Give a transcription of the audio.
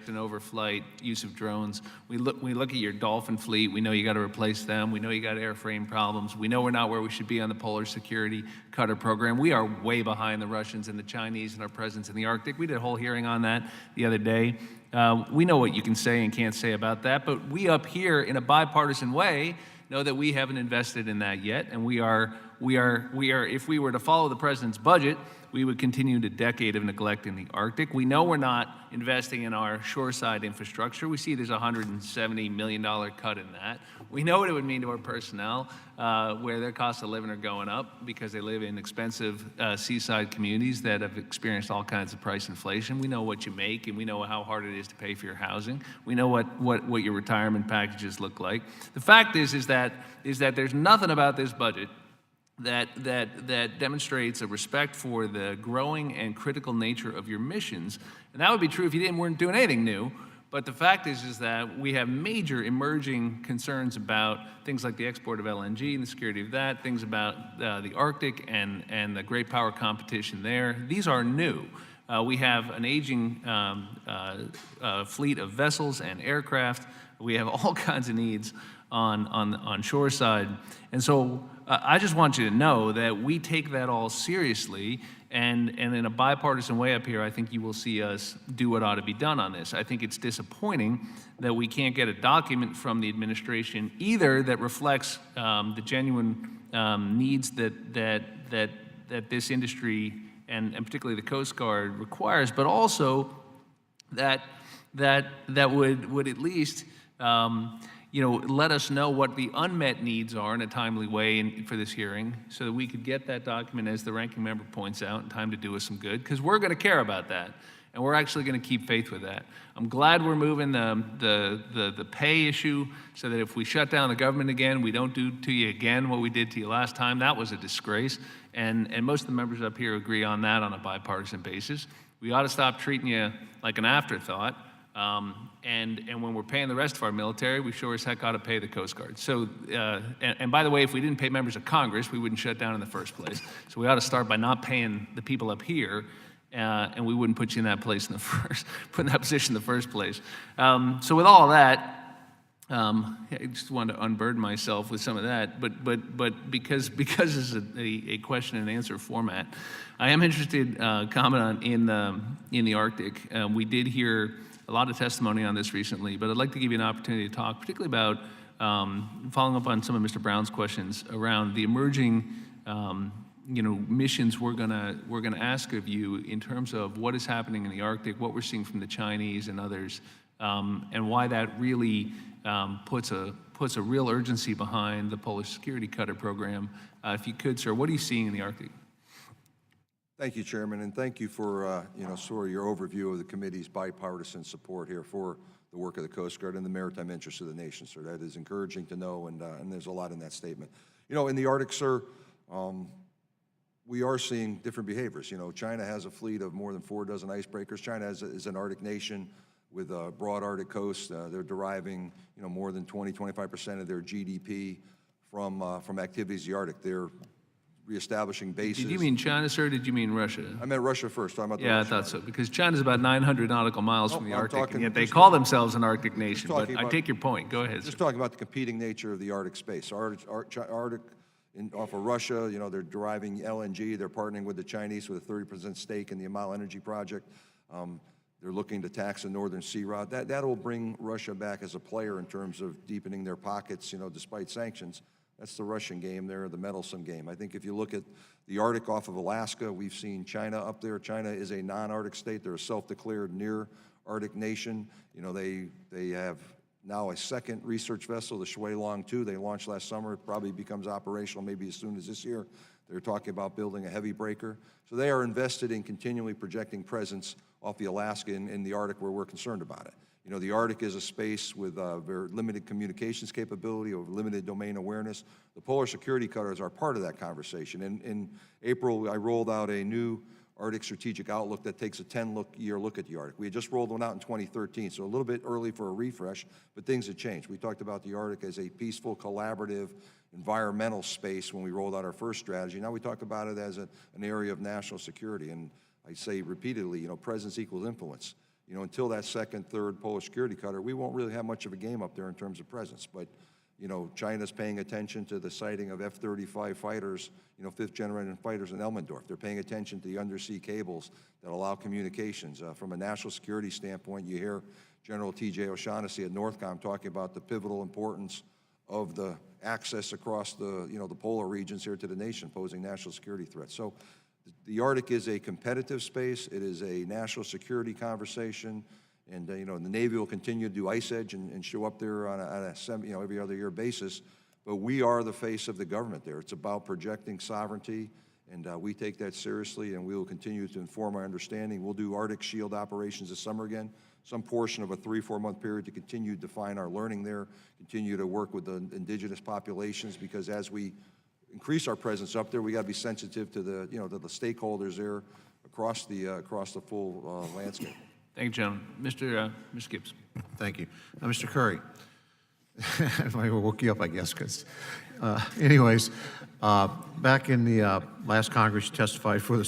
and overflight, use of drones. We look at your Dolphin fleet. We know you got to replace them. We know you got airframe problems. We know we're not where we should be on the polar security cutter program. We are way behind the Russians and the Chinese in our presence in the Arctic. We did a whole hearing on that the other day. We know what you can say and can't say about that, but we up here in a bipartisan way know that we haven't invested in that yet, and we are, if we were to follow the president's budget, we would continue the decade of neglect in the Arctic. We know we're not investing in our shoreside infrastructure. We see there's a $170 million cut in that. We know what it would mean to our personnel, where their costs of living are going up because they live in expensive seaside communities that have experienced all kinds of price inflation. We know what you make, and we know how hard it is to pay for your housing. We know what your retirement packages look like. The fact is that there's nothing about this budget that demonstrates a respect for the growing and critical nature of your missions. And that would be true if you weren't doing anything new. But the fact is that we have major emerging concerns about things like the export of LNG and the security of that, things about the Arctic and the great power competition there. These are new. We have an aging fleet of vessels and aircraft. We have all kinds of needs on shoreside. And so I just want you to know that we take that all seriously, and in a bipartisan way up here, I think you will see us do what ought to be done on this. I think it's disappointing that we can't get a document from the administration either that reflects the genuine needs that this industry and particularly the Coast Guard requires, but also that would at least let us know what the unmet needs are in a timely way for this hearing, so that we could get that document, as the ranking member points out, in time to do us some good, because we're going to care about that, and we're actually going to keep faith with that. I'm glad we're moving the pay issue, so that if we shut down the government again, we don't do to you again what we did to you last time. That was a disgrace, and most of the members up here agree on that on a bipartisan basis. We ought to stop treating you like an afterthought. And when we're paying the rest of our military, we sure as heck ought to pay the Coast Guard. So, and by the way, if we didn't pay members of Congress, we wouldn't shut down in the first place. So we ought to start by not paying the people up here, and we wouldn't put you in that place in put in that position in the first place. So with all of that, I just wanted to unburden myself with some of that, but because this is a question and answer format, I am interested comment on in the Arctic. We did hear a lot of testimony on this recently, but I'd like to give you an opportunity to talk, particularly about following up on some of Mr. Brown's questions around the emerging, missions we're gonna ask of you in terms of what is happening in the Arctic, what we're seeing from the Chinese and others, and why that really puts a real urgency behind the Polar Security Cutter program. If you could, sir, what are you seeing in the Arctic? Thank you, Chairman, and thank you for sort of your overview of the committee's bipartisan support here for the work of the Coast Guard and the maritime interests of the nation, sir. That is encouraging to know, and there's a lot in that statement. In the Arctic, sir, we are seeing different behaviors. China has a fleet of more than 4 dozen icebreakers. China is an Arctic nation with a broad Arctic coast. They're deriving, more than 20–25% of their GDP from activities in the Arctic. They're reestablishing bases. Did you mean China, sir, or did you mean Russia? I meant Russia first. Talking about I thought so, because China's about 900 nautical miles from the Arctic, and yet they just call themselves an Arctic nation. But I about- take your point. Go ahead, Just sir. talking about the competing nature of the Arctic space. Arctic off of Russia, they're deriving LNG. They're partnering with the Chinese with a 30% stake in the Maloney energy project. They're looking to tax the Northern Sea Route. That will bring Russia back as a player in terms of deepening their pockets, despite sanctions. That's the Russian game there, the meddlesome game. I think if you look at the Arctic off of Alaska, we've seen China up there. China is a non-Arctic state. They're a self-declared near-Arctic nation. They have now a second research vessel, the Shuilong 2. They launched last summer. It probably becomes operational maybe as soon as this year. They're talking about building a heavy breaker. So they are invested in continually projecting presence off the Alaska in the Arctic where we're concerned about it. The Arctic is a space with very limited communications capability or limited domain awareness. The Polar Security Cutters are part of that conversation. In April, I rolled out a new Arctic Strategic Outlook that takes a 10-year look at the Arctic. We had just rolled one out in 2013, so a little bit early for a refresh, but things have changed. We talked about the Arctic as a peaceful, collaborative, environmental space when we rolled out our first strategy. Now we talk about it as an area of national security, and I say repeatedly, presence equals influence. you know, until that second, third polar security cutter, we won't really have much of a game up there in terms of presence. But, you know, China's paying attention to the sighting of F-35 fighters, you know, fifth-generation fighters in Elmendorf. They're paying attention to the undersea cables that allow communications. From a national security standpoint, you hear General T.J. O'Shaughnessy at Northcom talking about the pivotal importance of the access across the, you know, the polar regions here to the nation, posing national security threats. So the Arctic is a competitive space. It is a national security conversation. And, you know, the Navy will continue to do ice edge and show up there on a you know, every other year basis. But we are the face of the government there. It's about projecting sovereignty, and we take that seriously, and we will continue to inform our understanding. We'll do Arctic Shield operations this summer again, some portion of a 3-4 month period to continue to define our learning there, continue to work with the indigenous populations, because as we increase our presence up there, we got to be sensitive to the, you know, to the stakeholders there across the full landscape. Thank you, gentlemen. Mr. Gibbs. Thank you. Mr. Curry, I woke you up, I guess, because anyways, back in the last Congress, you testified for the